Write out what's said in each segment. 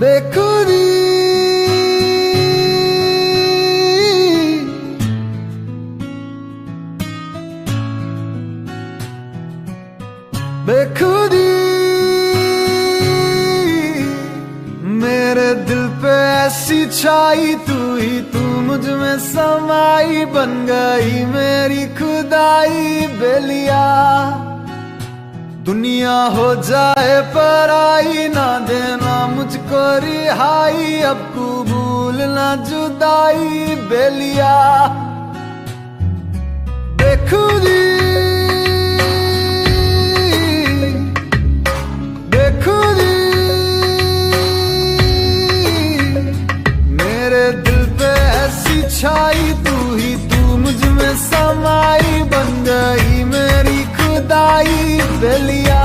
बेखुदी बेखुदी मेरे दिल पे ऐसी छाई, तू ही तू मुझ में समाई, बन गई मेरी खुदाई बेलिया। दुनिया हो जाए पराई, ना देना मुझको रिहाई, अब कबूल ना जुदाई बेलिया। बेखुदी बेखुदी मेरे दिल पे ऐसी छाई, तू ही तू मुझ में समाई, बन गई मेरी खुदाई बेलिया।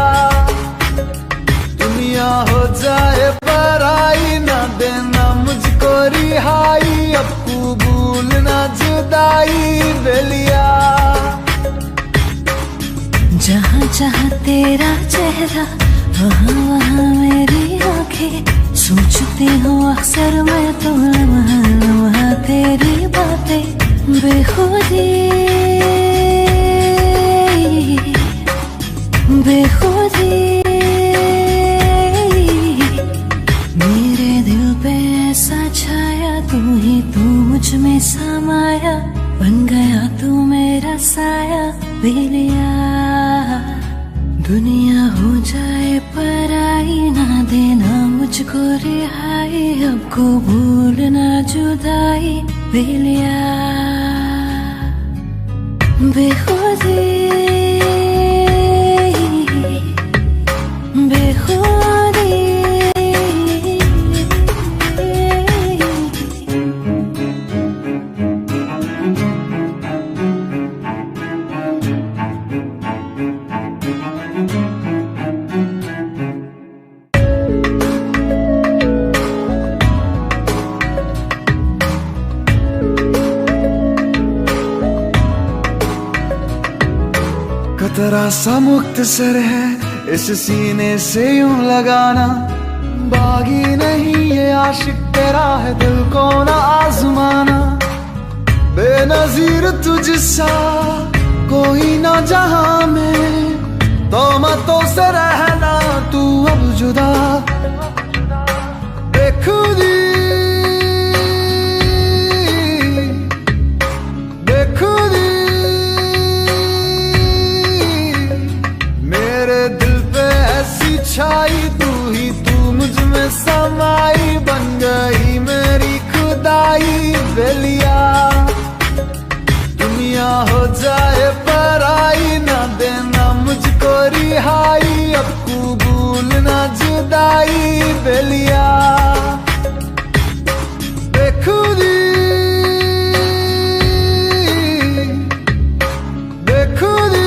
दुनिया हो जाए पराई, ना देना मुझको रिहाई, अब कबूल ना जुदाई बेलिया। जहाँ जहाँ तेरा चेहरा, वहाँ वहाँ मेरी आंखें, सोचती हूँ अक्सर मैं तो लम्हा लम्हा तेरी बातें। बेखुदी बेखुदी मेरे दिल पे ऐसा छाया, तू ही तू मुझ में समाया, बन गया तू मेरा साया बेलिया। दुनिया हो जाए पराई, ना देना मुझको रिहाई, अब कबूल ना जुदाई बेलिया। बेखुदी बेखुदी कतरा सा मुख्तसर है इस सीने से यूं लगाना, बागी नहीं ये आशिक तेरा है दिल को ना आजमाना। बेनजीर तुझसा कोई ना जहां में, तोहमतों से रहना तू अब जुदा। बेखुदी बेखुदी मेरे दिल पे ऐसी छाई, तू ही तू मुझ में समाई, बन गई मेरी खुदाई बेलिया। दुनिया हो जाए पराई, ना देना मुझको रिहाई, अब कबूल ना जुदाई बेलिया। बेखुदी बेखुदी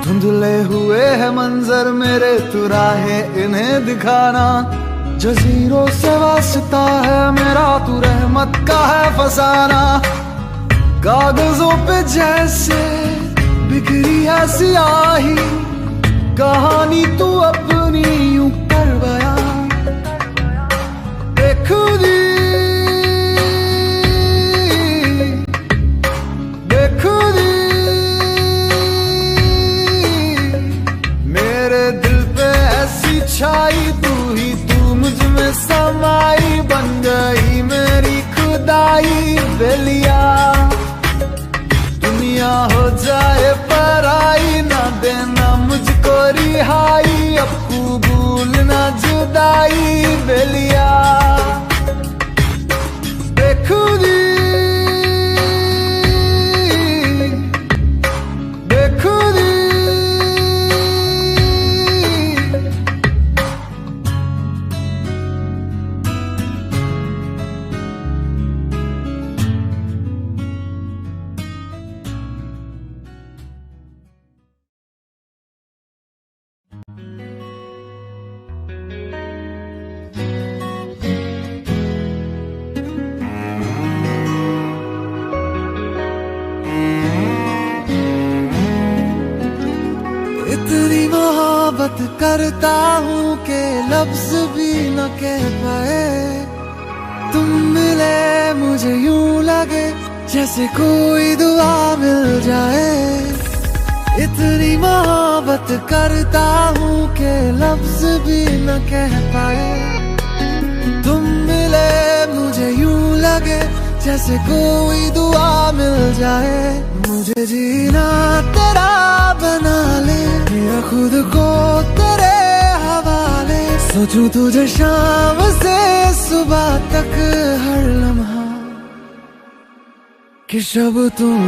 धुंधले हुए है मंजर मेरे, तू राहे इन्हें दिखाना। जजीरों से वास्ता है मेरा, तू रहमत का है फसाना। कागजों पे जैसे बिखरी है सियाही, कहानी तू अपनी यूं कर बयां। बेखुदी बेखुदी मेरे दिल पे ऐसी छाई, तू ही तू मुझ में समाई, बन गई मेरी खुदाई बेलिया। दुनिया हो जाए पराई, ना देना मुझको रिहाई, अब कबूल ना जुदाई बेलिया। बेखुदी बेखुदी मोहब्बत करता हूँ के लफ्ज भी न कह पाए। तुम मिले मुझे यूं लगे जैसे कोई दुआ मिल जाए। इतनी मोहब्बत करता हूँ के लफ्ज भी न कह पाए। तुम मिले मुझे यूं लगे जैसे कोई दुआ मिल जाए। मुझे जीना तेरा बना ले, मेरा खुद को तेरे हवाले। सोचूं तुझे शाम से सुबह तक हर लम्हा कि शब तुम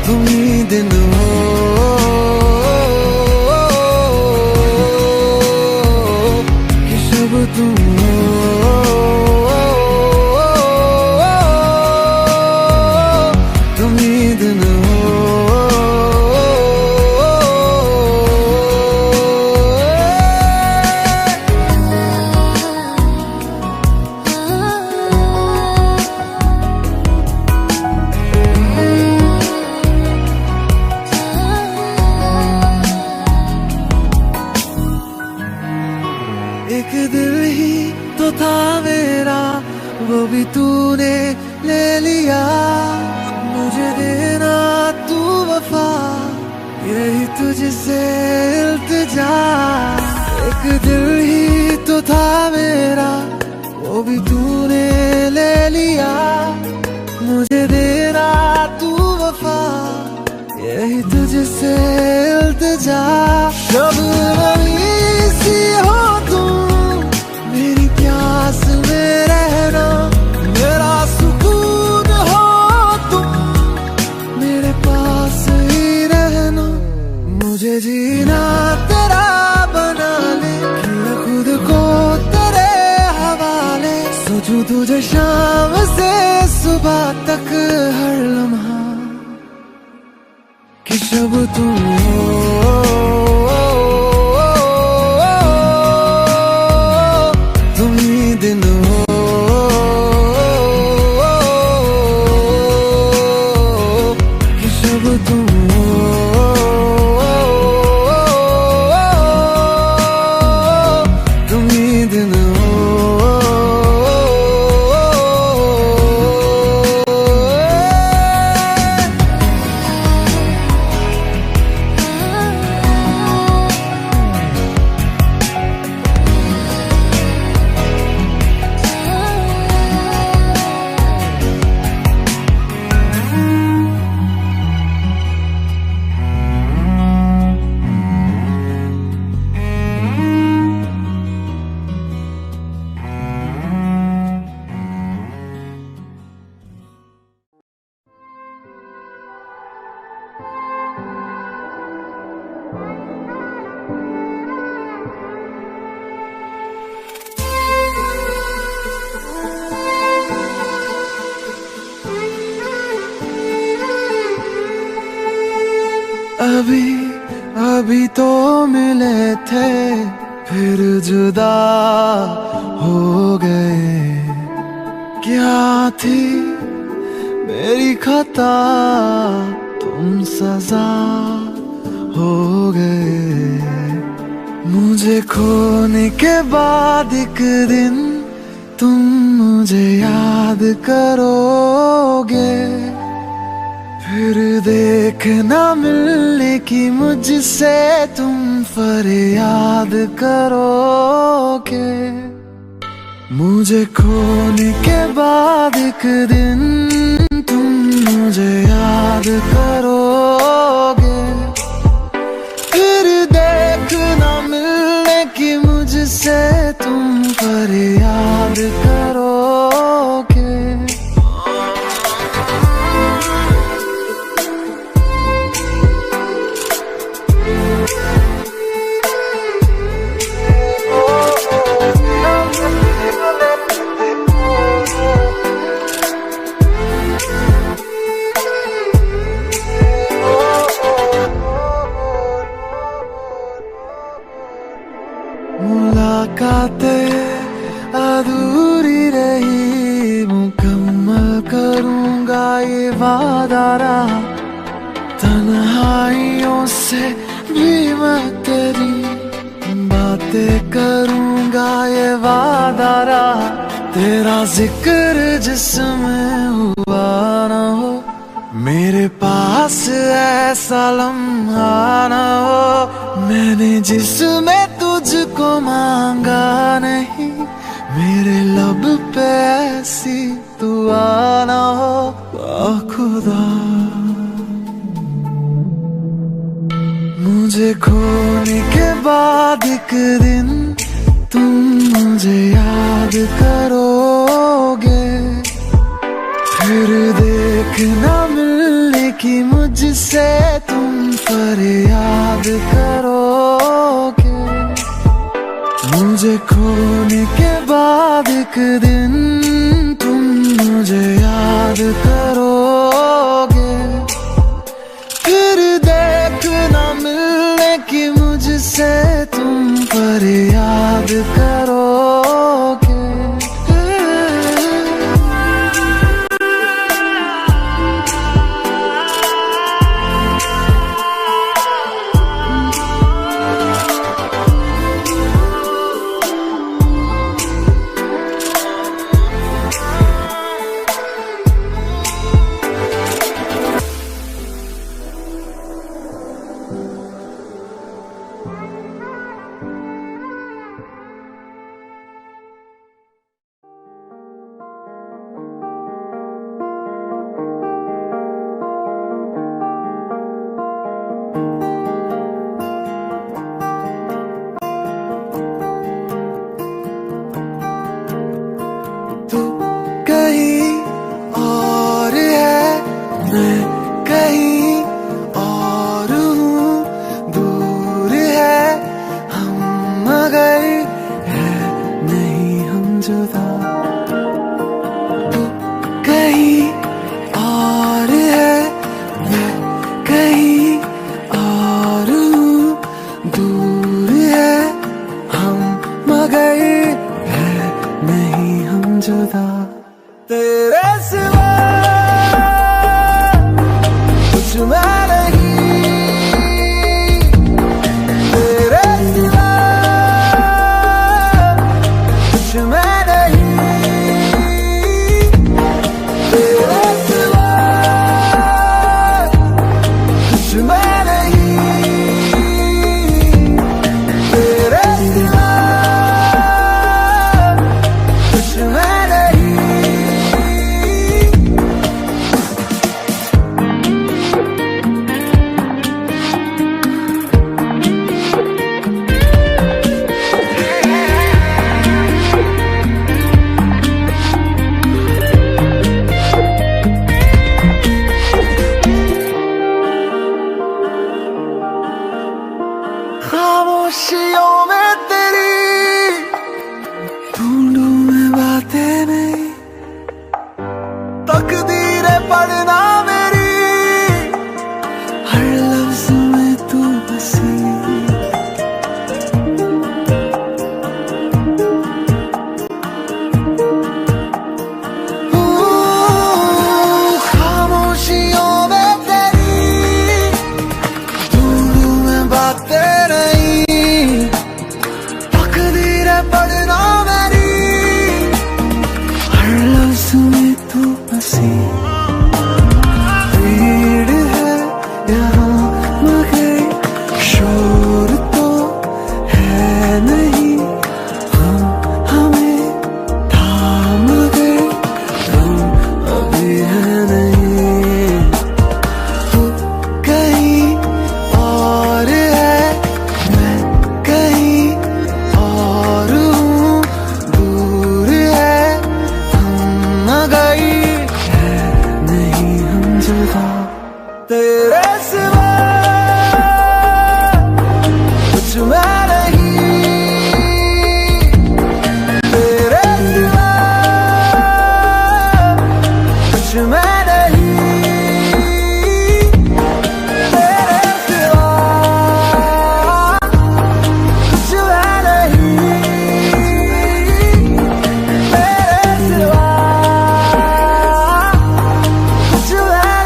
तुम ही दिन हो कि शब तुम तुम ही दिन हो। एक दिल ही तो था मेरा, वो भी तूने ले लिया। मुझे देना तू वफा, यही तुझसे इल्तिजा। एक दिल ही तो था मेरा, वो भी तूने ले लिया। मुझे देना तू वफा, यही तुझसे इल्तिजा। शब नमी सी हो तुम, मेरी प्यास में रहना। मेरा सुकून हो तुम, मेरे पास ही रहना। मुझे जीना तेरा बना ले, किया खुद को तेरे हवाले। सोचूं तुझे शाम से सुबह तक हर लम्हा कि शब तुम हो तुम ही दिन हो कि शब तुम हो तुम ही दिन हो। अभी अभी तो मिले थे, फिर जुदा हो गए। क्या थी मेरी खता, तुम सजा हो गए। मुझे खोने के बाद एक दिन तुम मुझे याद करोगे। फिर देखना मिलने की मुझसे तुम फरियाद करोगे। मुझे खोने के बाद एक दिन तुम मुझे याद करोगे। फिर देखना मिलने की मुझसे तुम फरियाद करोगे। वादा रहा, तन्हाइयों से भी मैं तेरी बातें करूंगा ये वादा रहा। तेरा जिक्र जिसमें हुआ ना हो, मेरे पास ऐसा लम्हा ना हो। मैंने जिसमें तुझको मांगा नहीं, मेरे लब पे ऐसी दुआ ना हो। खुदा मुझे खोने के बाद एक दिन तुम मुझे याद करोगे, फिर देखना मिलने की मुझसे तुम फरियाद करोगे। मुझे खोने के बाद एक दिन तुम मुझे याद करोगे, फिर देखना मिलने की मुझसे तुम फरियाद करोगे। तू कहीं और है, मैं कहीं और हूँ। दूर है हम मगर है नहीं हम जुदा। तू कहीं और है, मैं कहीं और हूँ। दूर है हम मगर है नहीं हम जुदा। तेरे सिवा कुछ मैं नहीं, तेरे सिवा कुछ मैं नहीं, तेरे सिवा कुछ मैं नहीं, तेरे सिवा कुछ मैं नहीं। खामोशियों में तेरी ढूंढूं मैं बातें नहीं, तकदीरें पढ़ना मेरी हर लफ्ज में तू बसी। खामोशियों में तेरी ढूंढूं मैं बातें नहीं, तकदीरें पढ़ना मेरी हर लफ्ज में तू बसी। भीड़ है यहाँ मगर शोर तो है नहीं, हम हमें थाम गए हम अभी है नहीं। तू कहीं और है, मैं कहीं और हूँ। दूर है हम मगर है नहीं हम जुदा। तेरे सिवा कुछ मैं नहीं, तेरे सिवा कुछ मैं नहीं, तेरे सिवा कुछ मैं नहीं, तेरे सिवा कुछ मैं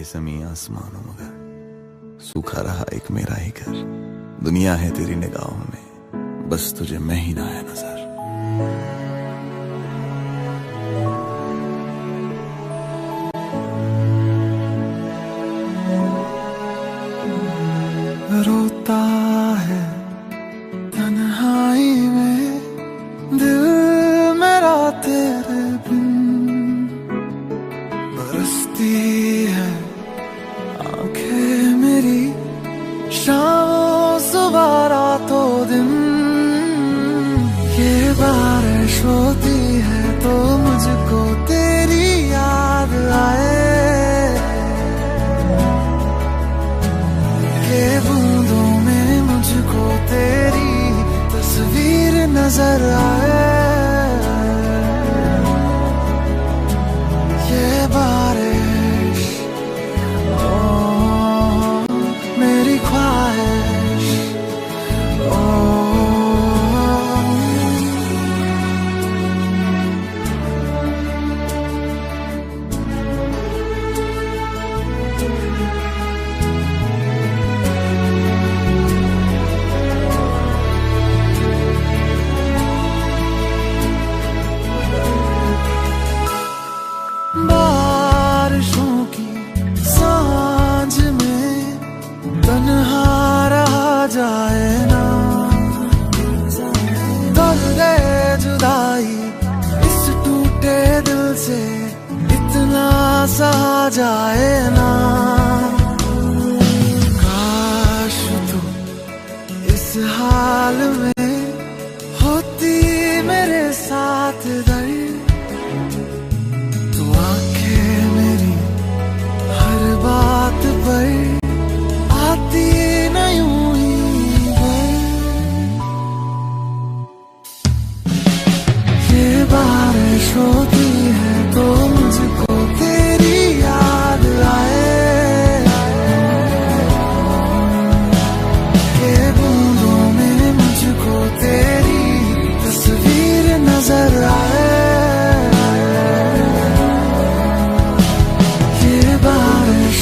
ज़मीं आसमानों मगर सूखा रहा एक मेरा ही घर। दुनिया है तेरी निगाहों में, बस तुझे मैं ही ना आया नजर। रोता है तन्हाई में दिल मेरा तेरे बिन, बरसती है आंखें मेरी शाम सुबह रातों दिन। ये बारिश होती है तो मुझको तेरी याद आए, ये बूंदों में मुझको तेरी तस्वीर नजर आए। ये बारिश ओ मेरी ख्वाहिश ओ। बारिशों की सांझ में तन्हा रहा जाए ना, दर्द जुदाई इस टूटे दिल से इतना सहा जाए ना। काश तू इस हाल में होती मेरे साथ दर्द, बात पर आती न यूं ही ये बारिश होती है तो मुझको तेरी याद आए, ये बूंदों में मुझको तेरी तस्वीर नजर आए।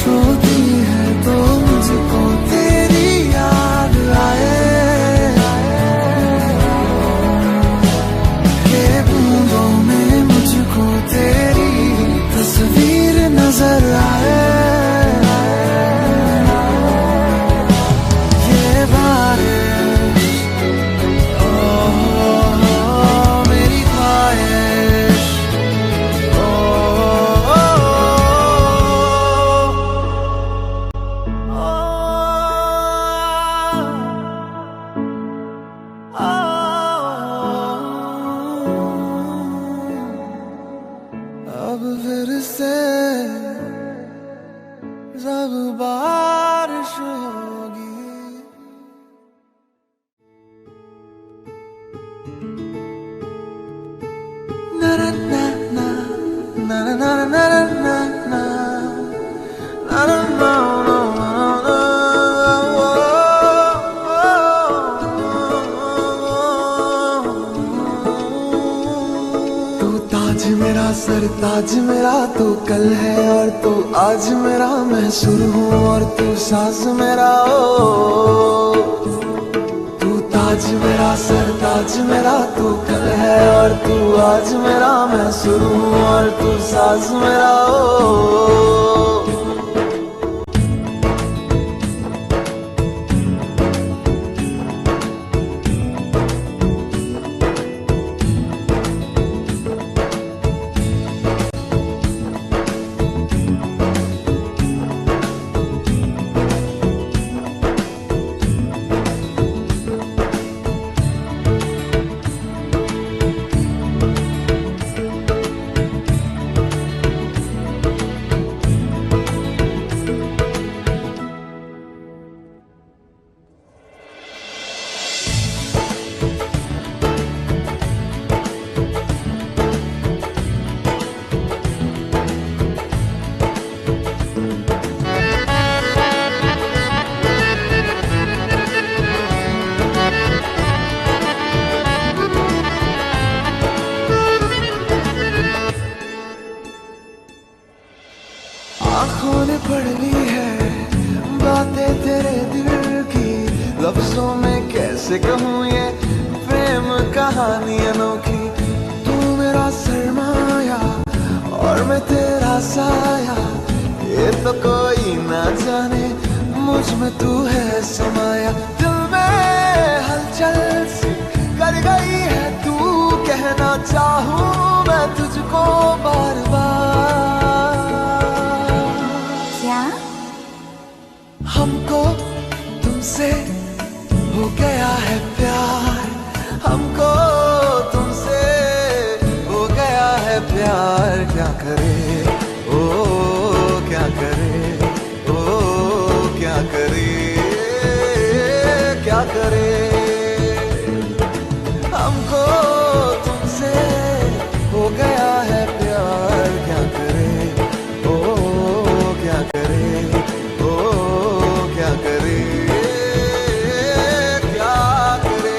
होती है तो मुझको तेरी याद आए, ये बूंदों में मुझको तेरी तस्वीर नजर आए। ये बारिश ओ मेरी ख्वाहिश अब फिर से जब बारिश होगी। ना ना ना ना ना ना ना ना ना ना ना ना ताज मेरा सरताज मेरा तू कल है और तू आज मेरा, मैं सुर हूँ और तू साज मेरा ओ। तू ताज मेरा सरताज मेरा तू कल है और तू आज मेरा, मैं सुर हूँ और तू साज मेरा ओ। कैसे कहूँ ये प्रेम कहानी अनोखी। तू मेरा सरमाया और मैं तेरा साया, ये तो कोई ना जाने मुझ में तू है समाया। दिल में हलचल सी कर गई है तू, कहना चाहूँ मैं तुझको बार बार। क्या? हमको तुमसे हो गया है प्यार, हमको तुमसे हो गया है प्यार। क्या करे ओ क्या करे ओ क्या करे क्या करे। हमको तुमसे हो गया है प्यार, क्या करे ओ क्या करे ओ क्या करे क्या करे।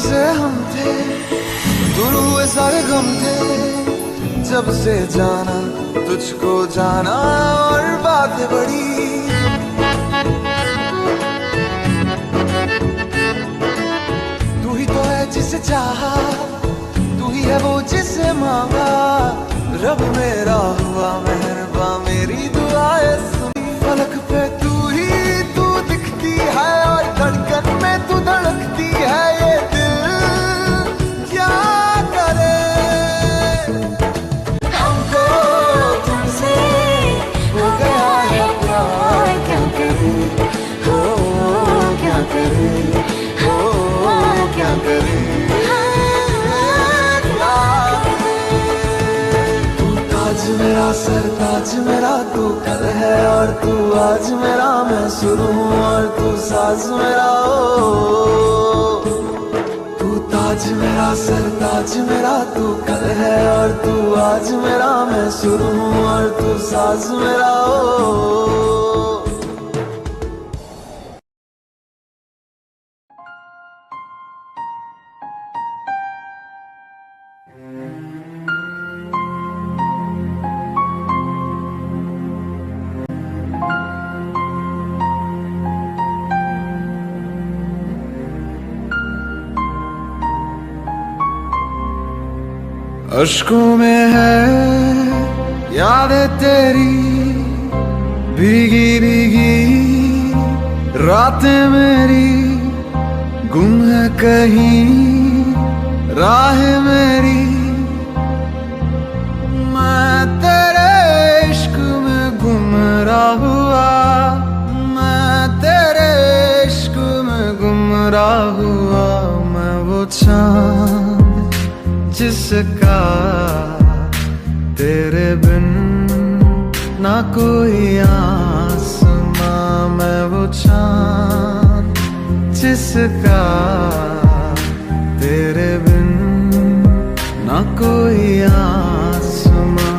से हम थे, दूर हुए सारे गम थे, जब से जाना तुझको जाना और बातें बड़ी। तू ही तो है जिसे चाहा, तू ही है वो जिसे मांगा। रब मेरा हुआ मेहरबां, मेरी दुआएं सुनी। फलक पे तू दिखती है और धड़कन में तू धड़कती है। ये दिल क्या करे, हमको तुमसे हो गया है प्यार। क्या करे हो क्या करे हो क्या करे। मेरा सरताज मेरा तू कल है और तू आज मेरा। मैं सुर हूँ और तू साज मेरा ओ। तू ताज मेरा सरताज मेरा, तू कल है और तू आज मेरा। मैं सुर हूँ और तू साज मेरा ओ। अश्कों में है यादें तेरी, भीगी भीगी रातें मेरी। गुम है कहीं राह मेरी, मैं तेरे इश्क में गुमराह हुआ। मैं तेरे इश्क में गुमराह हुआ। मैं वो चाँद जिसका तेरे बिन ना कोई आसमां। मैं वो चाँद जिसका तेरे बिन ना कोई आसमां।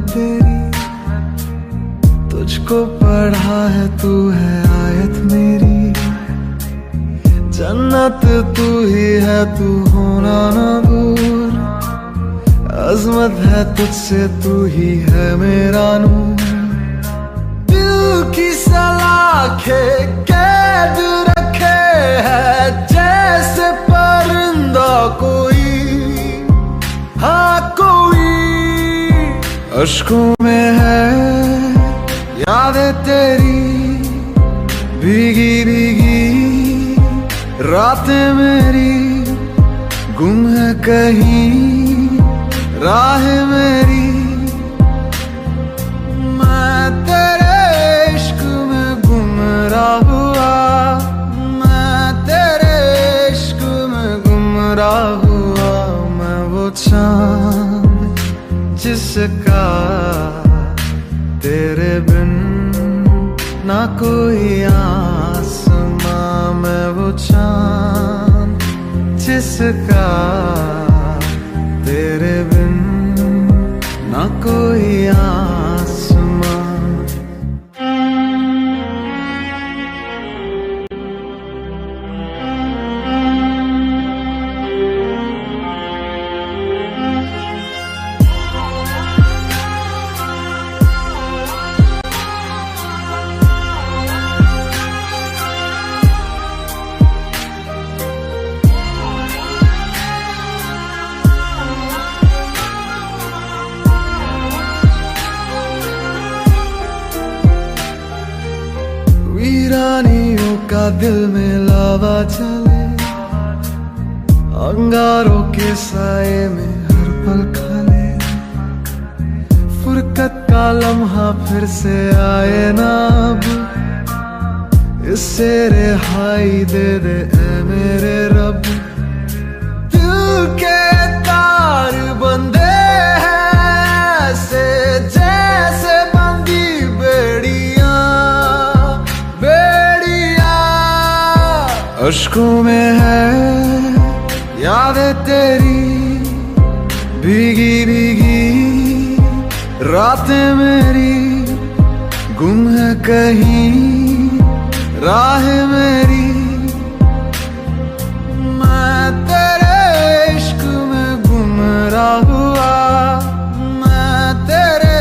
तेरी, तुझको पढ़ा है तू है आयत मेरी। जन्नत तू ही है, तू होना ना दूर। अजमत है तुझसे, तू ही है मेरा नूर। दिल की सलाखे कैद रखे है जैसे परिंदा कोई, हाँ कोई। अश्कों में है यादें तेरी, भीगी भीगी रातें मेरी। गुम है कहीं राह मेरी, मैं तेरे इश्क में गुमराह हुआ। मैं तेरे इश्क में गुमराह हुआ। मैं वो चांद जिसका तेरे बिन ना कोई आसमां। मैं वो चांद जिसका तेरे बिन ना कोई आसमां। वीरानियों का दिल में लावा चले, अंगारों के साए में हर पल खले। फुरकत का लम्हा फिर से आए ना अब, इससे रिहाई दे दे ऐ मेरे रब। दिल के तार बंधे हैं ऐसे जैसे बंदी बेड़ियां, बेड़ियां। अश्कों में है यादें तेरी, भीगी भीगी रातें मेरी। गुम है कहीं राह मेरी, मैं तेरे इश्क में गुमराह हुआ। मैं तेरे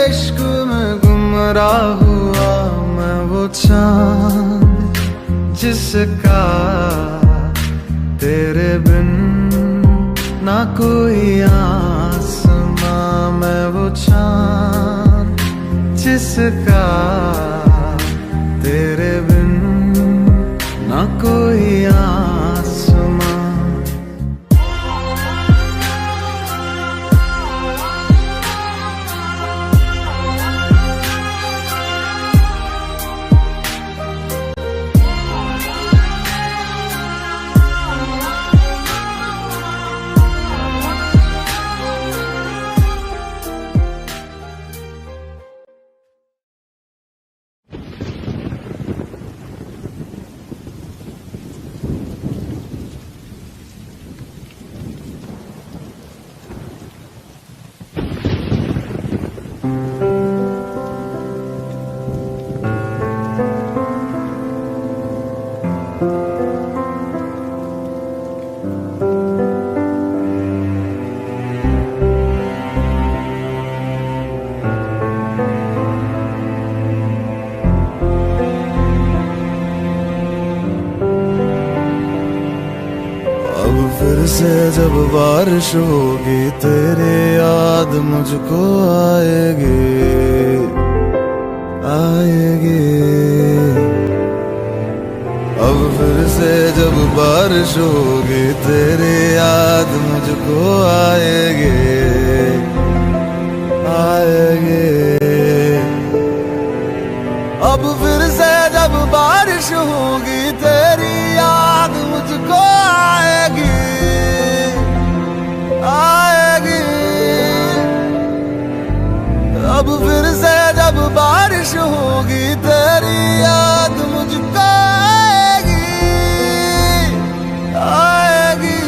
इश्क में गुमराह हुआ। मैं वो चांद जिसका तेरे बिन ना कोई आसमां। मैं वो चांद जिसका तेरे बिन ना कोई आसमां। फिर से जब बारिश होगी तेरे याद मुझको आएगी, आएगी। अब फिर से जब बारिश होगी तेरे याद मुझको आएगी, आएगी। अब फिर से जब बारिश होगी तेरी याद मुझको आएगी, आएगी। अब फिर से जब बारिश होगी तेरी याद मुझको आएगी, आएगी।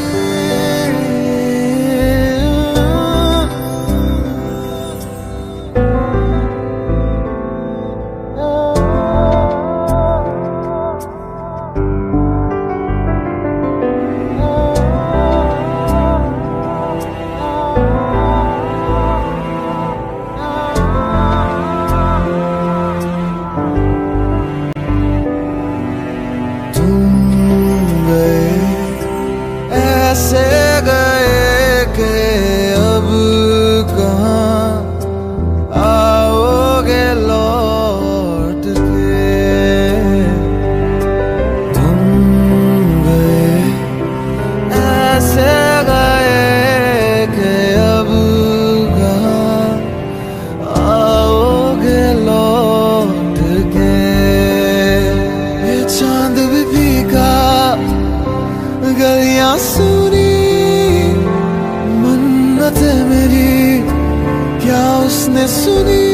उसने सुनी।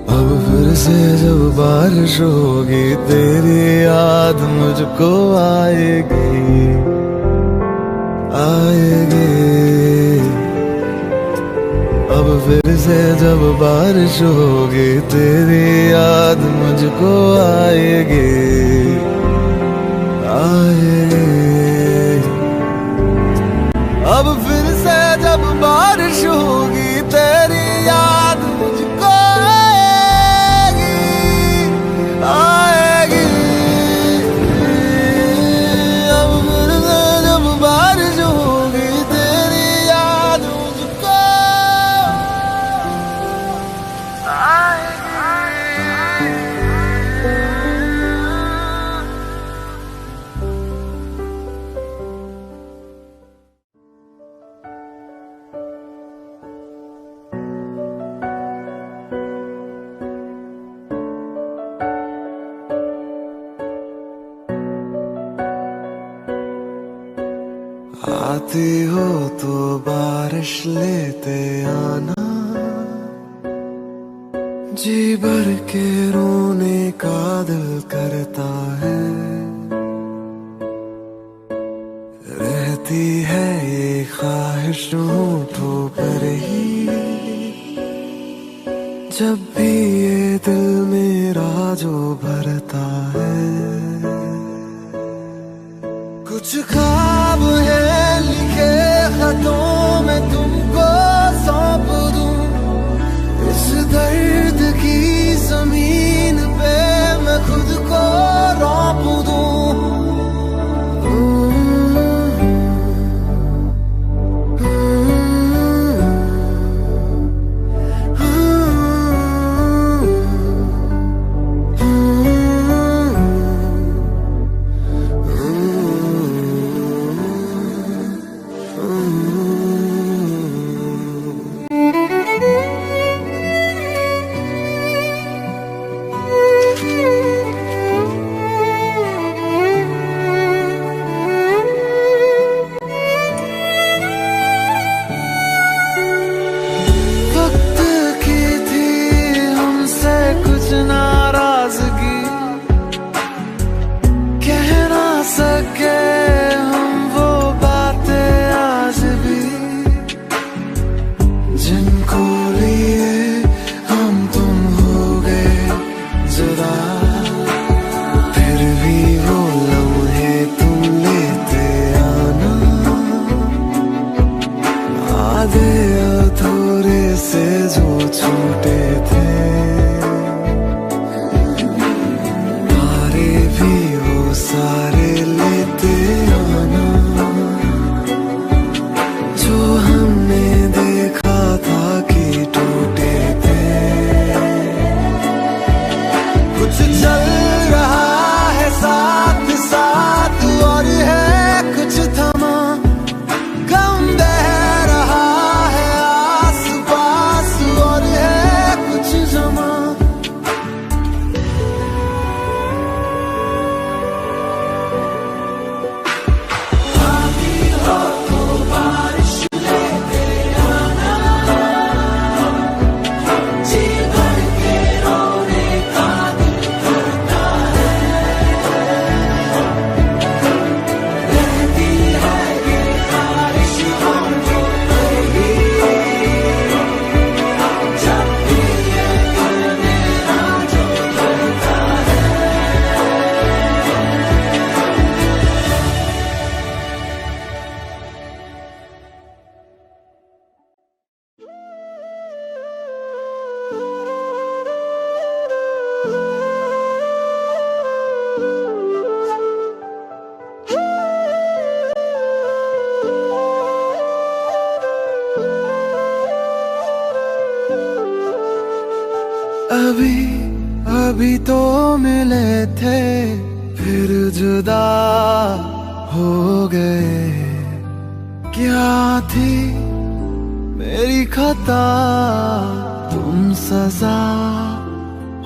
अब फिर से जब बारिश होगी तेरी याद मुझको आएगी आएगी। अब फिर से जब बारिश होगी तेरी याद मुझको आएगी आएगी। अब फिर से जब बारिश होगी तेरी याद मुझको आएगी आएगी। अब फिर से जब बारिश होगी तेरी याद मुझको आएगी। आती हो तो बारिश लेते आना, जी भर के रोने का दिल करता है। रहती है ये ख्वाहिश होठों पर ही, जब भी ये दिल मेरा जो भरता है। कुछ ख्वाब है लिखे खतों में तुमको सौंप दूं, इस दर्द की जमीन पे मैं खुद को रौंप दूं। अभी अभी तो मिले थे फिर जुदा हो गए, क्या थी मेरी खता तुम सजा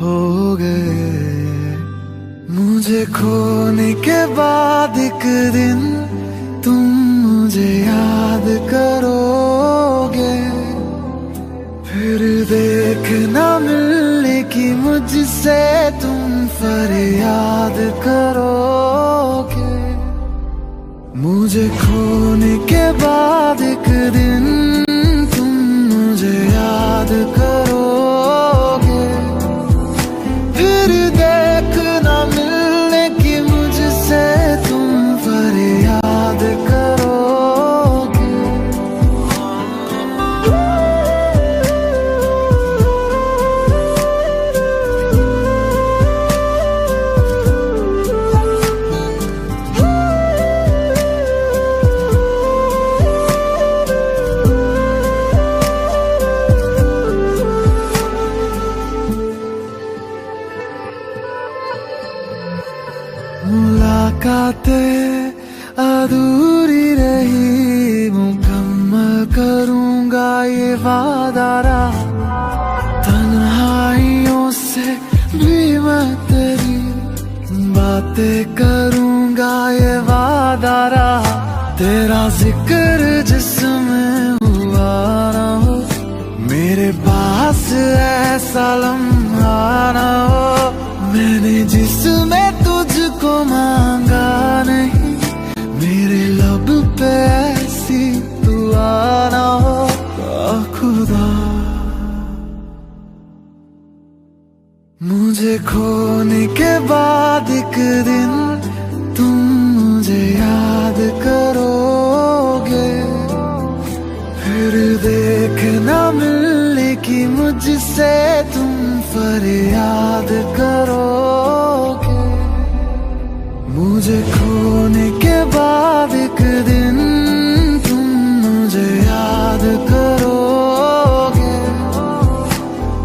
हो गए। मुझे खोने के बाद एक दिन तुम मुझे याद करोगे, फिर देखना मिलने की मुझसे तुम फरियाद करोगे। मुझे खोने के बाद एक दिन तुम मुझे याद करोगे, फिर देखना मिलने की मुझसे तुम फरियाद करोगे। मुलाकातें अधूरी रही, मुकम्मल करूंगा ये वादा रहा। तन्हाइयों से भी मैं तेरी बातें करूंगा ये वादा रहा। तेरा जिक्र जिसमें हुआ ना हो, मेरे पास ऐसा लम्हा ना हो। मैंने जिसमें तुझको मांगा नहीं, मेरे लब पे ऐसी दुआ ना हो। खुदा मुझे खोने के बाद एक दिन तुम मुझे याद करोगे, फिर देखना मिलने की मुझसे तुम फरियाद करोगे। मुझे खोने के बाद एक दिन तुम मुझे याद करोगे,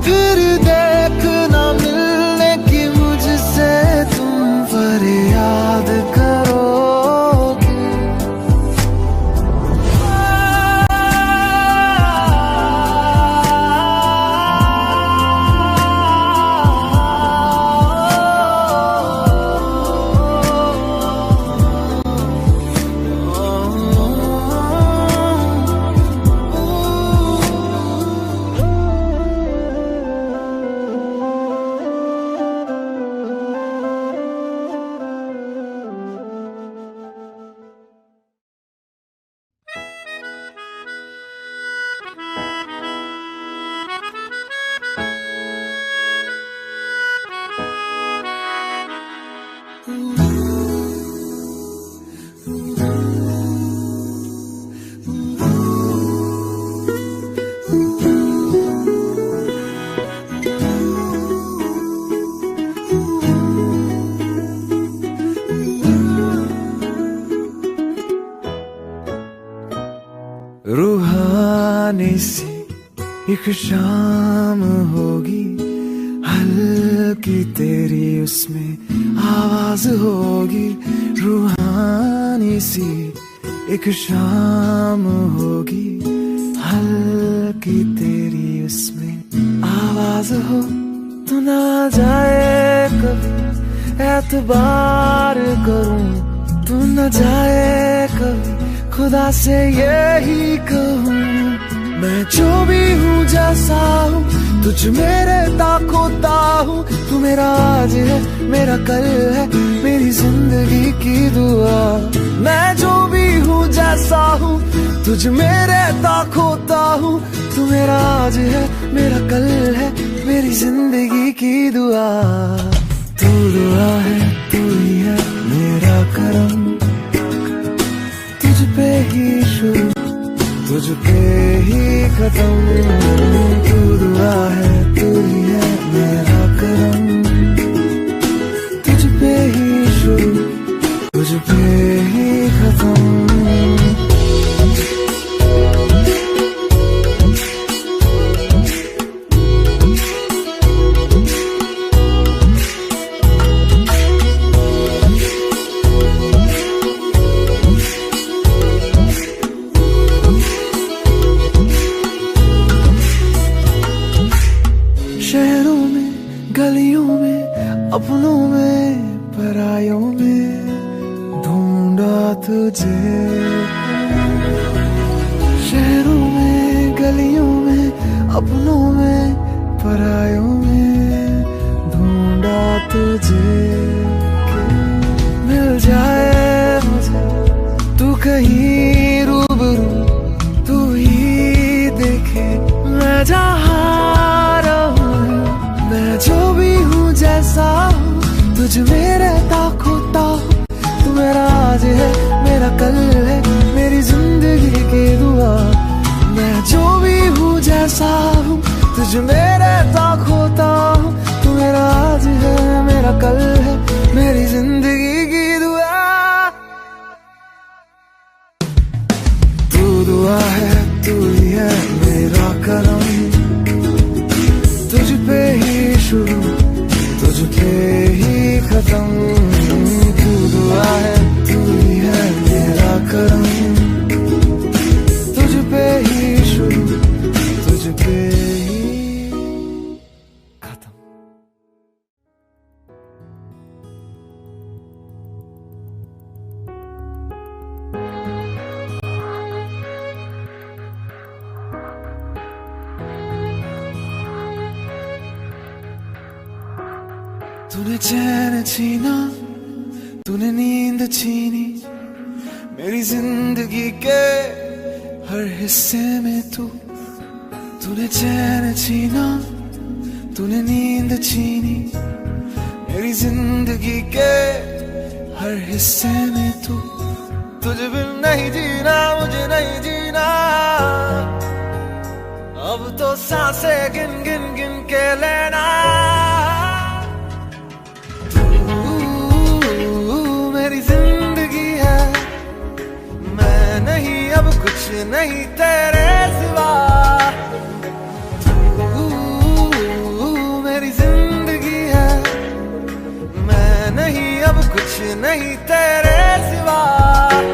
फिर देखना मिलने की मुझसे तुम फरियाद करोगे। रूहानी सी एक शाम होगी, हल्की तेरी उसमें आवाज होगी। रूहानी सी एक शाम होगी, हल्की तेरी उसमें आवाज हो। तो ना जाए कभी एतबार करूं, तू न जाए कभी खुदा से यही कहूँ। मैं जो भी हूँ जैसा हूँ, तुझ मेरे ताकोता हूँ। तू मेरा आज है, मेरा कल है, मेरी जिंदगी की दुआ। मैं जो भी हूँ जैसा हूँ, तुझ मेरे ताकोता हूँ। तू मेरा आज है, मेरा कल है, मेरी जिंदगी की दुआ। तू दुआ है, तू ही है मेरा करम, तुझ पे ही शुरू, तुझ पे ही खत्म। तू दुआ है, तू ही है मेरा करम, तुझ पे ही शुरू, तुझ पे ही खत्म। शहरों में, गलियों में, अपनों में, परायों में ढूंढा तुझे। अपनों में परायों में ढूंढा तुझे, मिल जाए मुझे तू कहीं रूबरू, तू ही देखे मैं जहाँ रहूं, मैं जो भी हूँ जैसा हूँ, तुझ में रहता खोता हूँ। तू मेरा आज है मेरा कल है, मेरी जिंदगी की दुआ। मैं जो भी हूँ जैसा हूँ, तुझ में रहता खोता हूँ। तू मेरा आज है मेरा कल है, मेरी जिंदगी की दुआ। तू दुआ है, तू ही है मेरा करम, तुझ पे ही शुरू तुझ पे ही खत्म। तू दुआ है, तू ही है मेरा करम, तुझ पे ही शुरू तुझ पे ही खत्म। तूने चैन छीना, तूने नींद छीनी, मेरी जिंदगी के हर हिस्से में तूने चैन छीना, तूने नींद छीनी, मेरी जिंदगी के हर हिस्से में तुझे बिन नहीं जीना, मुझे नहीं जीना। अब तो सांसें गिन गिन गिन के लेना। मेरी जिंदगी है, मैं नहीं अब कुछ नहीं तेरे सिवा। तू मेरी जिंदगी है, मैं नहीं अब कुछ नहीं तेरे सिवा।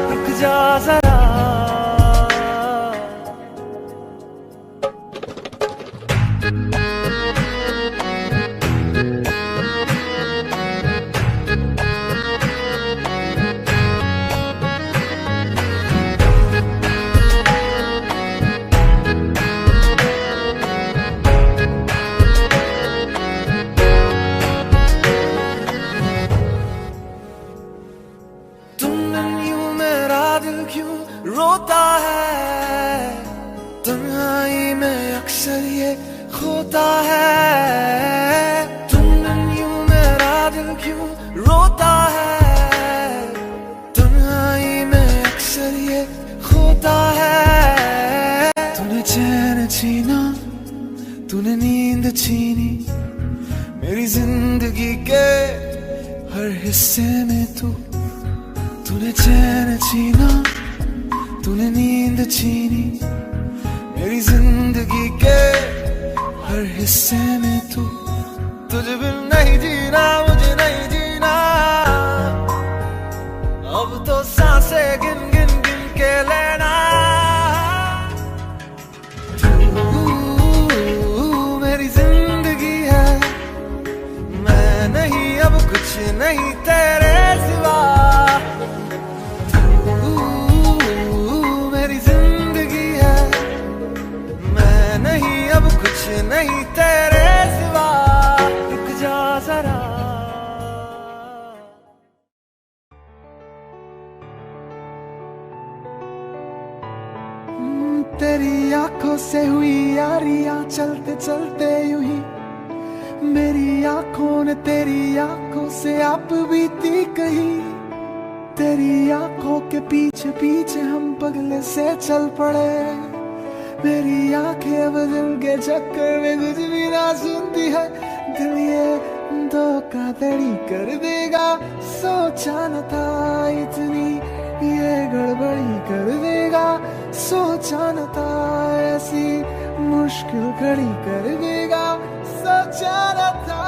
रुक जा जरा, रोता है तन्हाई में अक्सर ये खोता है। तुम यूं मेरा दिल क्यों रोता है, तन्हाई में अक्सर ये खोता है। तूने चैन छीना, तूने नींद छीनी, मेरी जिंदगी के हर हिस्से में तूने चैन छीना, तूने नींद छीनी, मेरी जिंदगी के हर हिस्से में तुझे बिन नहीं जीना, मुझे नहीं जीना। अब तो सांसें गिन गिन गिन के लेना। तू मेरी जिंदगी है, मैं नहीं अब कुछ नहीं तेरे सिवा। कुछ नहीं तेरे सिवा। रुक जा जरा, तेरी आंखों से हुई यारियां चलते चलते यूं ही, मेरी आंखों ने तेरी आंखों से आप बीती कही। तेरी आंखों के पीछे पीछे हम पगले से चल पड़े, मेरी आंखें अब दिल के चक्कर में कुछ भी ना सुनती है। दिल ये धोखाधड़ी कर देगा, सोचा न था इतनी ये गड़बड़ी कर देगा। सोचा न था ऐसी मुश्किल घड़ी कर देगा, सोचा न था।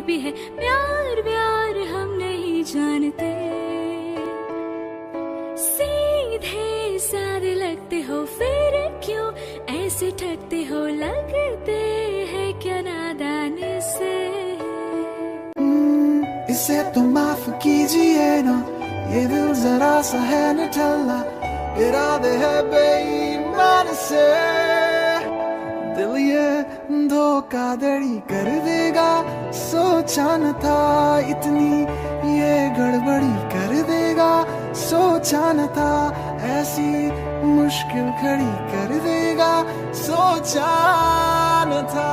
भी है प्यार व्यार हम नहीं जानते। सीधे सारे लगते हो फिर क्यों ऐसे ठगते हो, लगते हैं क्या नादान से। इसे तुम माफ कीजिए ना, ये दिल जरा सा है न ठल्ला, इरादे है बेईमान से। दिल ये धोखाधड़ी कर देगा, सोचा न था इतनी ये गड़बड़ी कर देगा, सोचा न था ऐसी मुश्किल खड़ी कर देगा, सोचा न था।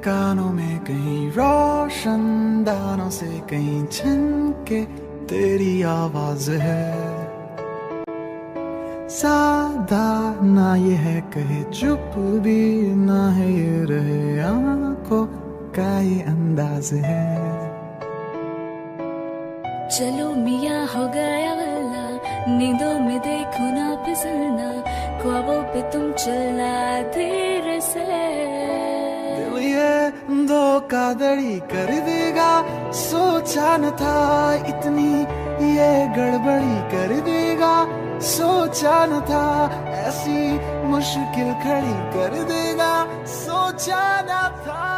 कानों में कहीं रोशनदानों से कहीं छनके तेरी आवाज है। सादा ना ये है कहे चुप भी ना है ये रहे आंखों का ये अंदाज है। चलो मियाँ हो गया वल्ला, नींदों में देखो ना फिसलना, ख्वाबों पे तुम चलना धीरे से। ये धोखाधड़ी कर देगा, सोचा न था इतनी ये गड़बड़ी कर देगा, सोचा न था ऐसी मुश्किल खड़ी कर देगा, सोचा न था।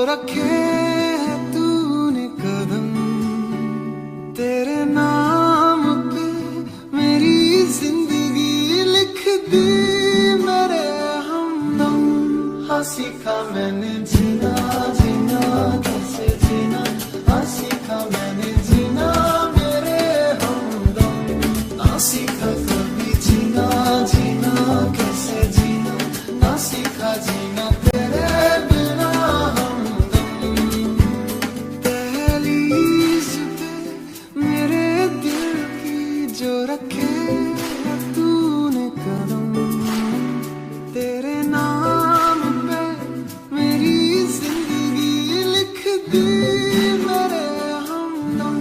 रखे है तूने कदम, तेरे नाम पे मेरी जिंदगी लिख दी मेरे हमदम। हाँ सीखा मैंने जीना जीना कैसे जीना, हाँ सीखा मैंने जीना मेरे हमदम। हाँ सीखा कभी जीना जीना कैसे जीना, ना सीखा जीना तेरे बिना हमदम। दहलीज पे मेरे दिल की जो रखे तूने कदम, तेरे नाम पे मेरी जिंदगी लिख दी मेरे हमदम।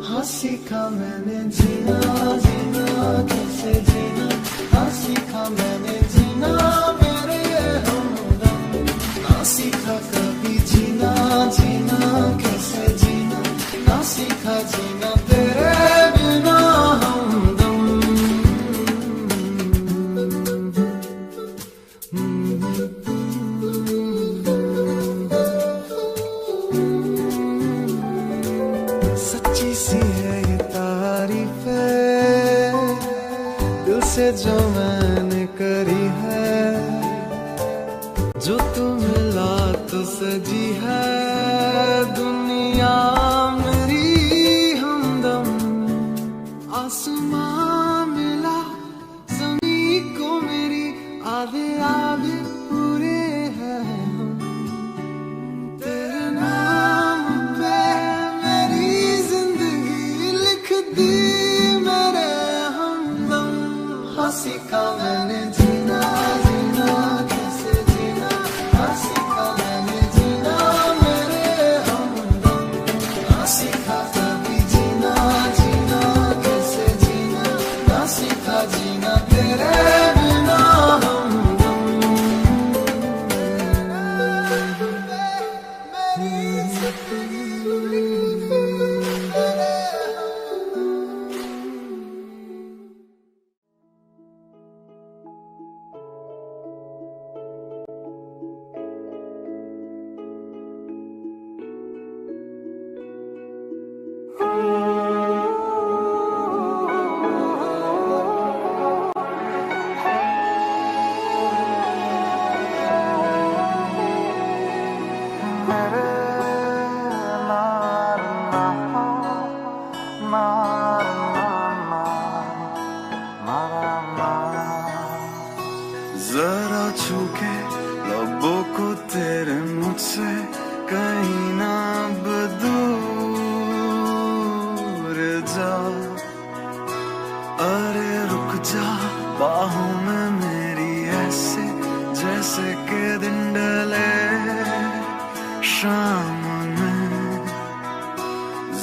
हाँ सीखा मैंने जीना जीना कैसे जीना, हाँ सीखा मैंने जीना मेरे हमदम। हाँ सीखा कभी जीना जीना कैसे जीना, ना सीखा जीना तेरे बिना हमदम। सच्ची सी है ये तारीफ है, दिल से जो मैंने करी है, जो तू मिला तो सजी है दुनिया मेरी हमदम। आसमां मिला ज़मीं को मेरी, आधे आधे पूरे हैं हम। तेरे नाम पे मेरी जिंदगी लिख दी मेरे हमदम। हाँ सीखा मैंने जीना जीना कैसे जीना, हाँ सीखा मैंने जीना मेरे हमदम। हाँ सीखा कभी जीना जीना कैसे जीना, ना सीखा जीना तेरे बिना हमदम। मेरी जिंदगी मेरे हमदम।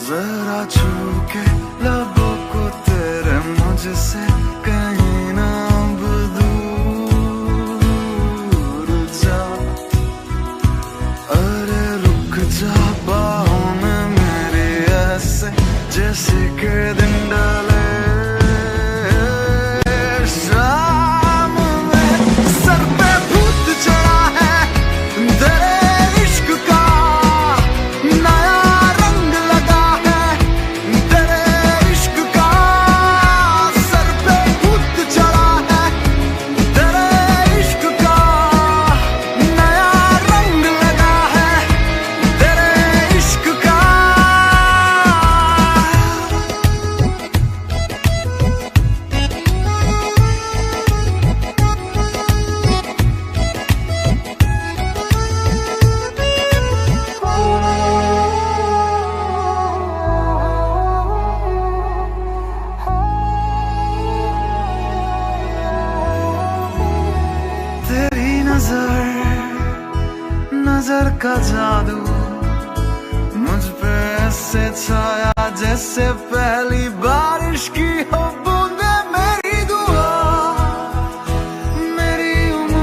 जरा छू के लबों को तेरे मुझसे कहीं ना अब दूर जा। अरे रुक जा बाहों में मेरे ऐसे जैसे के दिन डाले शाम में। सर पे भूत चढ़ा है तेरे इश्क का, नया रंग लगा है तेरे इश्क का। सर पे भूत चढ़ा है तेरे इश्क का, नया रंग लगा है तेरे इश्क का। तेरी नजर का जादू मुझ पे ऐसे छाया जैसे पहली बारिश की हो बूंदे। मेरी दुआ मेरी उम्र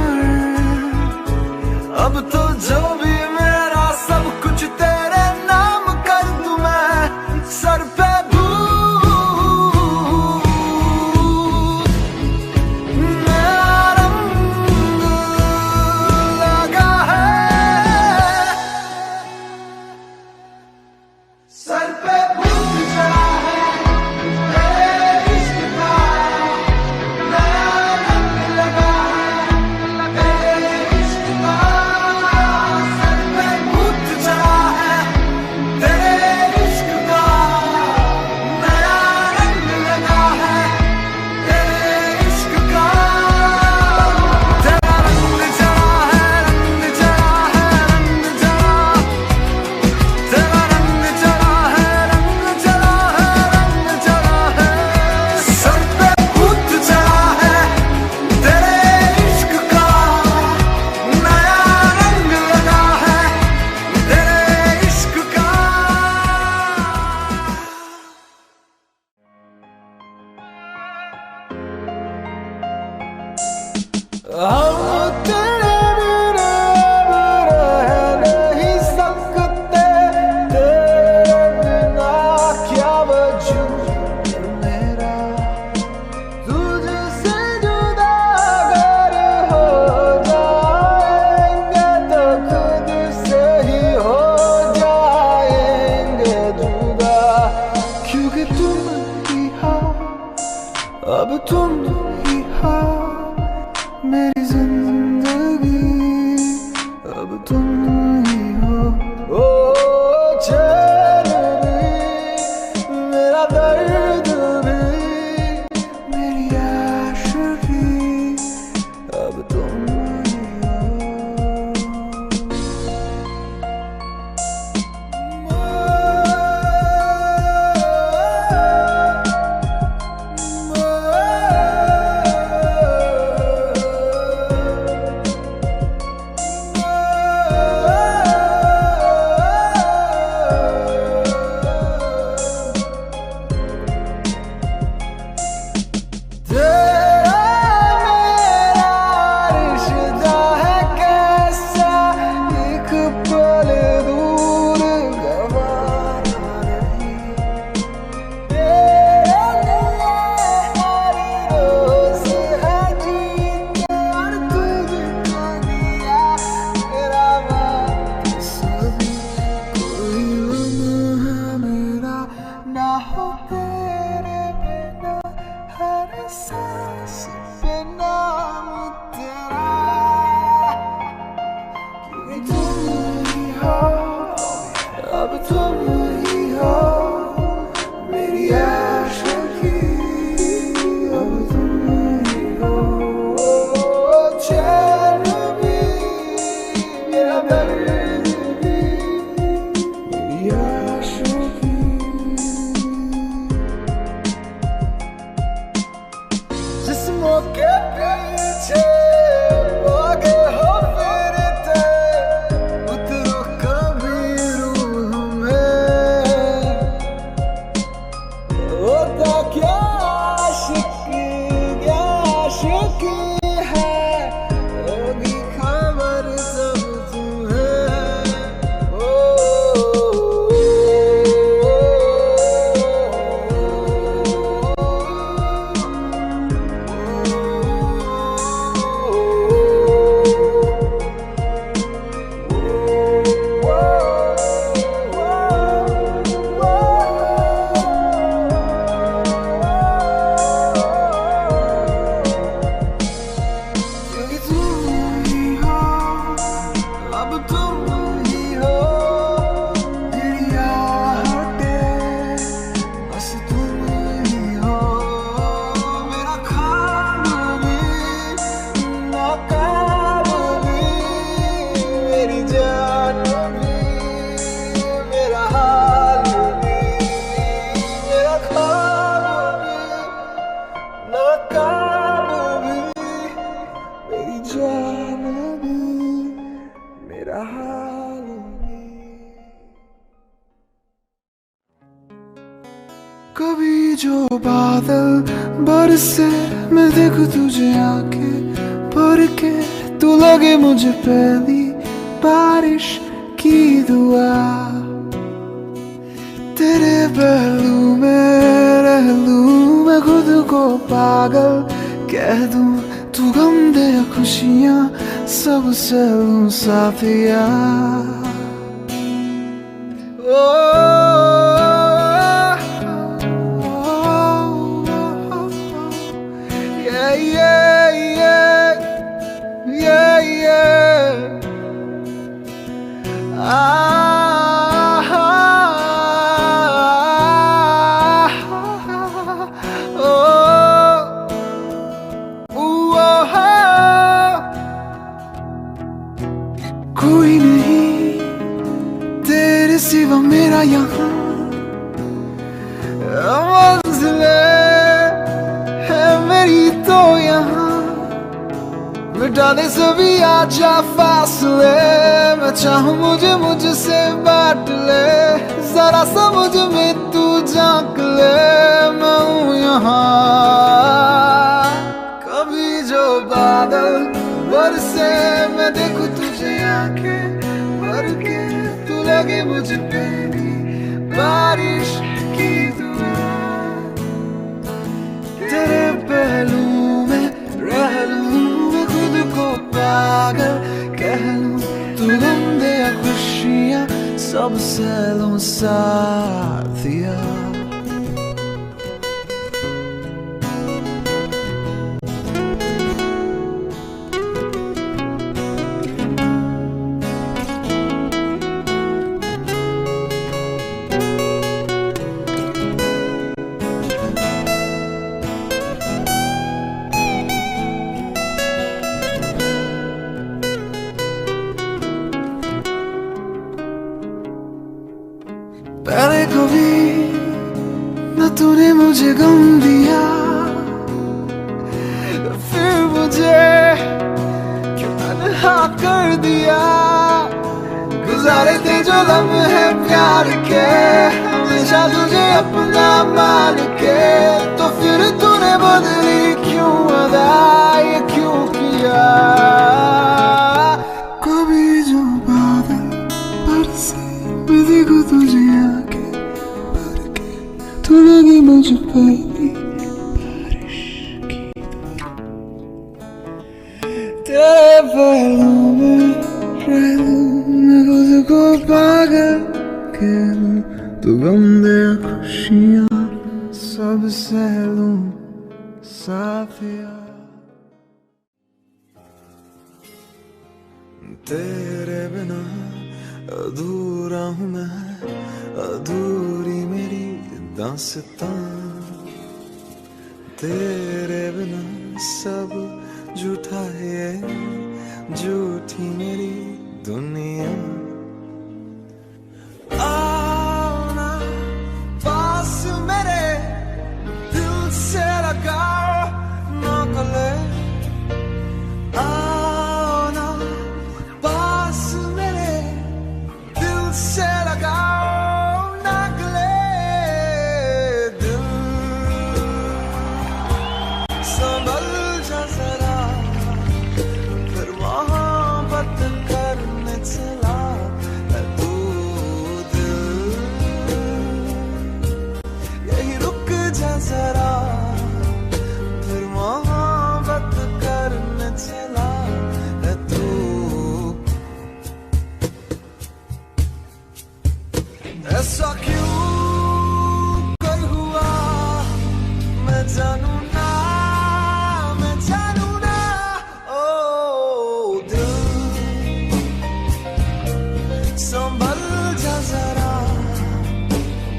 अब तो जो भी मेरा सब कुछ तेरे नाम कर दूं मैं। सर पे भूत नया रंग लगा है, सर पे भूत चढ़ा है तेरे इश्क का, नया रंग लगा है तेरे इश्क का। सर पे भूत चढ़ा है तेरे इश्क का, नया रंग लगा है तेरे इश्क का। तेरा रंग चढ़ा है, रंग चढ़ा है, रंग चढ़ा। तेरा रंग चढ़ा है, रंग चढ़ा है, रंग चढ़ा है। सर पे भूत चढ़ा है तेरे इश्क का, नया रंग लगा है तेरे इश्क का। हम तेरे बिना रह नहीं सकते, तेरे बिना क्या वजूद मेरा। तुझसे जुदा अगर हो जाएंगे तो खुद से ही हो जाएंगे जुदा। क्योंकि तुम ही हो, अब तुम ही हो मेरी जिंदगी, अब तुम ही हो। ओ चैन भी मेरा दर्द भी मेरी आशिकी, अब तुम ही हो। जो बादल बरसे मैं देखूं तुझे आंखें भर के, तू लगे मुझे पहली बारिश की दुआ। तेरे पहलू में रह लूं मैं खुद को पागल कह दूं, तू गम दे खुशियां सब से लूं साथिया। कोई नहीं तेरे सिवा मेरा यहाँ, मंजिलें है मेरी तो यहाँ। मिटा दे सभी आजा फासले, मैं चाहूँ मुझे मुझसे बांट ले, जरा सा मुझ में तू झांक ले, मैं हूँ यहाँ। कभी जो बादल बरसे मैं देखूं तुझे आंखें भर के, तू लगे मुझे पहली बारिश की दुआ। तेरे पहलू में रह लूं मैं खुद को पागल कह लूं, तू गम दे खुशियां सब से लूं साथिया। पहले कभी न तूने मुझे गम दिया, फिर मुझे क्यों तन्हा कर दिया। गुजारे थे जो लम्हे प्यार के, हमेशा तुझे अपना मान के, तो फिर तूने बदली क्यों अदा, ये क्यों किया। कभी जो बादल बरसे मैं देखूं तुझे आंखें भर के, तू लगी मुझे पहली बारिश की दुआ। तेरे पहलू में रह लूं मैं खुद को पागल कह लूं, तू गम दे खुशियां सब सह लूं साथिया। तेरे बिना अधूरा हूँ मैं, अधूरी मेरी दास्तां। तेरे बिना सब झूठा है, झूठी मेरी दुनिया। आओ ना पास मेरे, दिल से लगाओ ना गले। से लगाओ ना गले, दिल संभल जा जरा, फिर मोहब्बत करने चला तू। दिल यही रुक जा जरा, फिर मोहब्बत करने चला तू। ऐसा क्यों कर हुआ मैं जानू ना, मैं जानू ना। ओ दिल संभल जा जरा,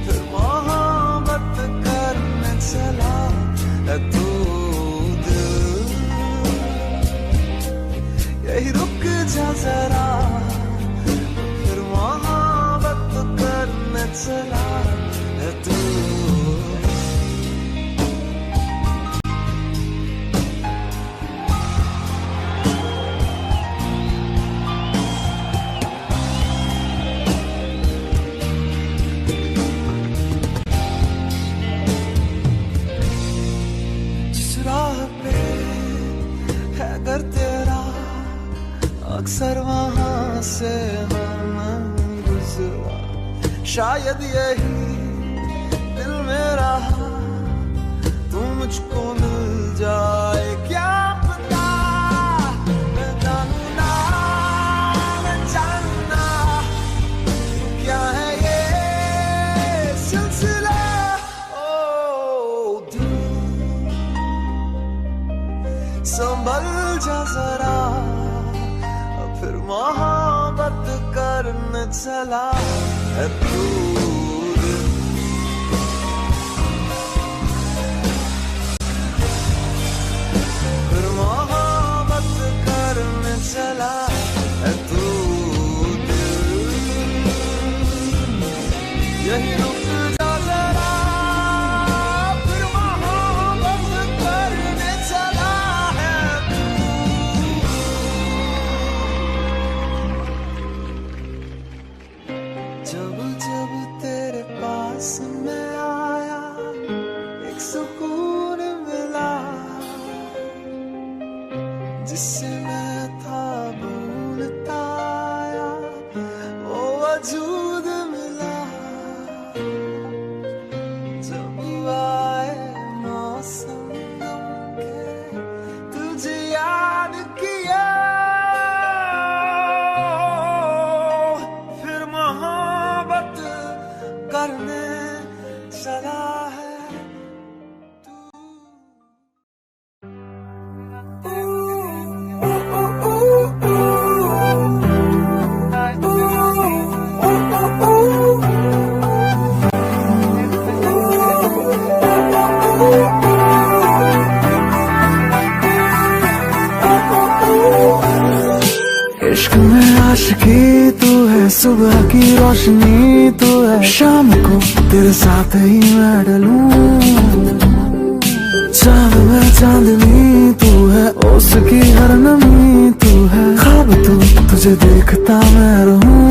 फिर मोहब्बत करने चला तू। दिल यही रुक जा जरा, फिर मोहब्बत करने चला तू। शायद यही दिल मेरा तू मुझको मिल जाए, क्या पता मैं जानू ना मैं जानू ना क्या है ये सिलसिला। ओ दिल संभल जा जरा, फिर मोहब्बत करने चला है तू। फिर मोहब्बत करने चला है तू। यही रुक जा जरा, फिर मोहब्बत करने चला है तू। जब जब तेरे पास मैं आया एक सुकून मिला, जिससे मैं था भूलता आया वो वजूद मिला। जब आए मौसम के तुझे याद किया, फिर मोहब्बत करने चला है तू। इश्क में आशिकी तू है, सुबह की रोशनी तू है, शाम को तेरे साथ ही मैं डलूं। चांद में चांदनी तू है, उसकी हर नमी तू है, ख्वाब तू तुझे देखता मैं रहूं।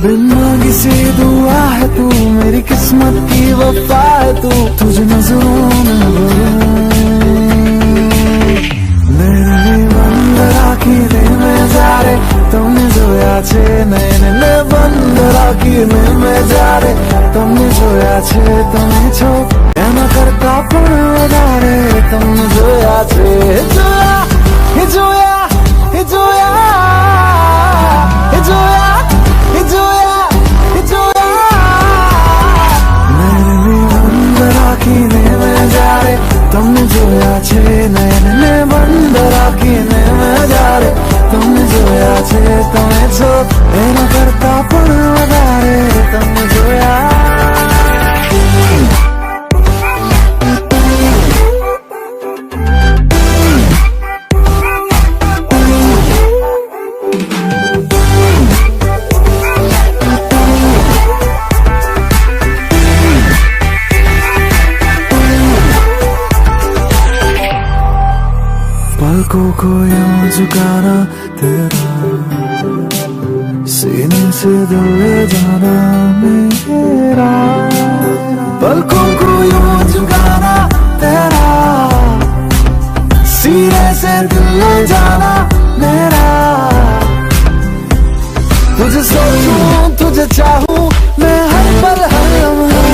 बिन मांगी सी दुआ है तू, मेरी किस्मत की वफा है तू, तुझे नजरों में भरूं। Zare, તમને જોયા છે નયનને બંધ રાખીને મેં જારે તમને જોયા છે, તમે છો એના કરતા પણ વધારે તમને જોયા છે। જોયા એ જોયા એ જોયા એ જોયા એ જોયા એ જોયા નયનને બંધ રાખીને મેં જારે તમને જોયા છે, નયનને બંધ રાખીને મેં જારે તમને જોયા છે, તમે છો એના કરતા પણ વધારે તમને જોયા। पलकों को यूं झुकाना तेरा, सीने से दिल ले जाना मेरा। पलकों को यूं झुकाना तेरा, सीने से दिल ले जाना मेरा। तुझे सोचूं तुझे चाहूं मैं हर पल हर लम्हा,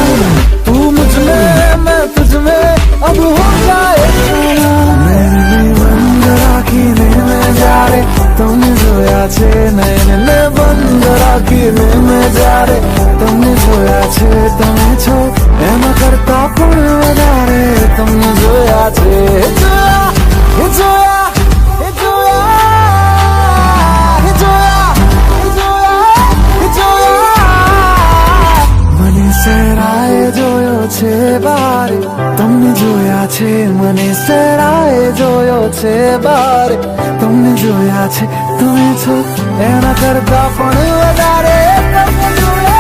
तू मुझ में मैं तुझ में अब हो जाए तेरा। રાખીને મેં જારે તમને જોયા છે, નયનને બંધ રાખીને મેં જારે તમને જોયા છે, તમે છો એના કરતા પણ વધારે તમને જોયા છે। જોયા એ જોયા એ જોયા એ જોયા એ જોયા એ જોયા મને સેરાએ જોયો છે બારે, તમને જોયા છે મને સેરાએ જોયો છે બારે તમને જોયા છે, તમે છો એના કરતા પણ વધારે તમને જોયા।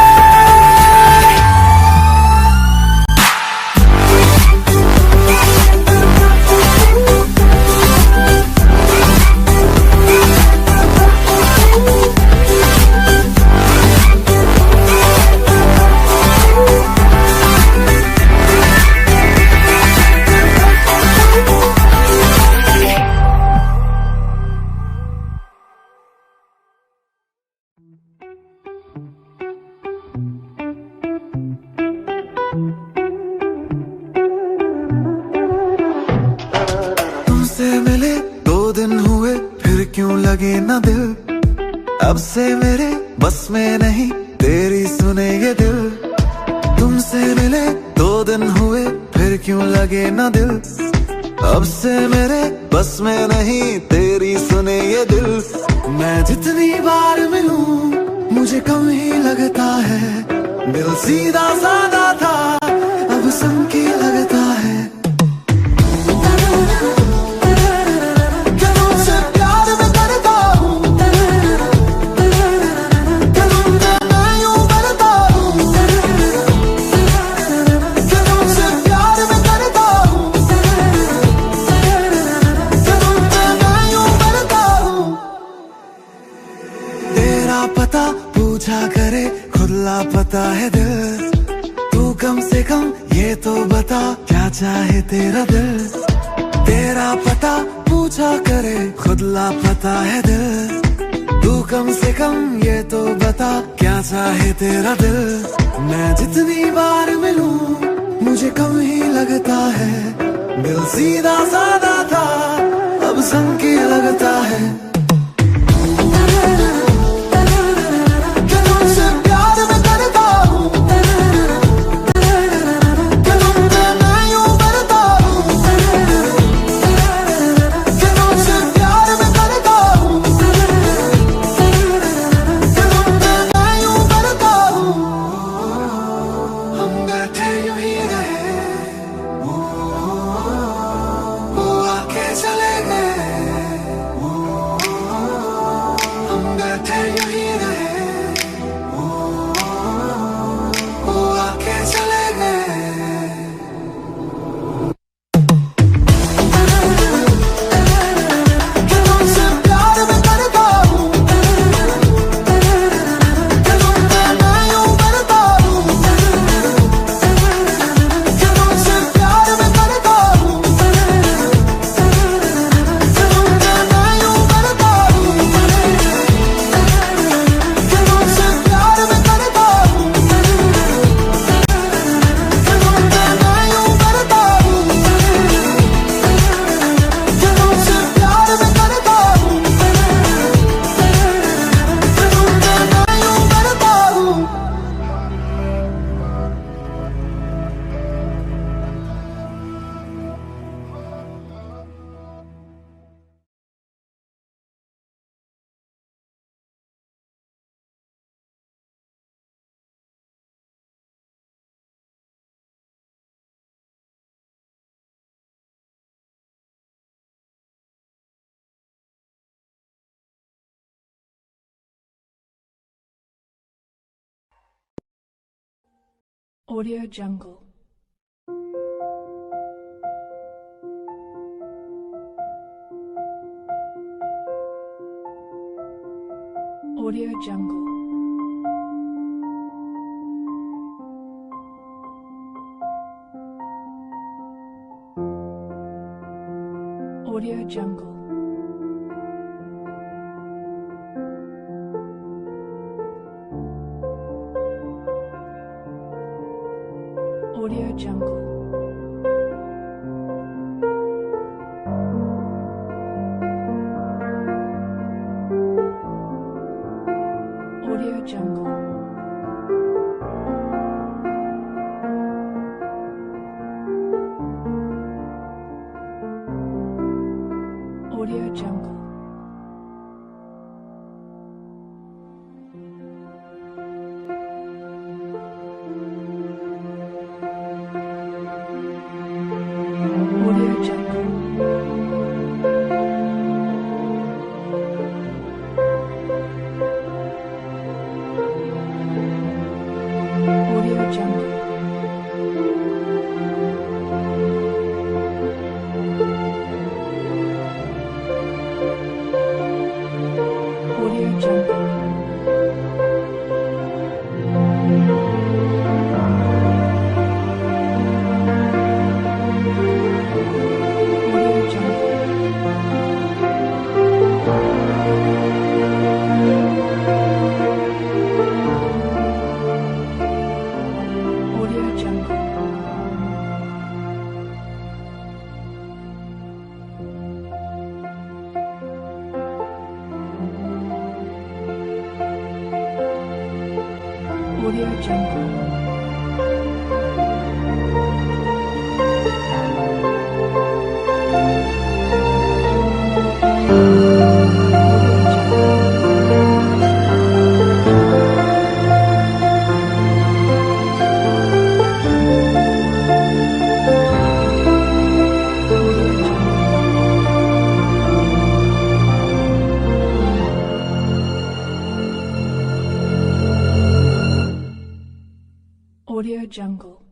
मिले 2 दिन हुए फिर क्यों लगे न दिल, अब से मेरे बस में नहीं तेरी सुने ये दिल। मैं जितनी बार मिलूं मुझे कम ही लगता है, दिल सीधा साधा था अब संकी लगता है। पता पूछा करे खुद लापता है दिल, तू कम से कम ये तो बता क्या चाहे तेरा दिल। तेरा पता पूछा करे खुद लापता है दिल, तू कम से कम ये तो बता क्या चाहे तेरा दिल। मैं जितनी बार मिलूं मुझे कम ही लगता है, दिल सीधा साधा था अब संकी लगता है। Audio Jungle. Audio Jungle. Audio Jungle. Audio Jungle. Audio Jungle. Audio Jungle. Audio Jungle. Audio Jungle. Audio Jungle. Audio Jungle. Audio Jungle.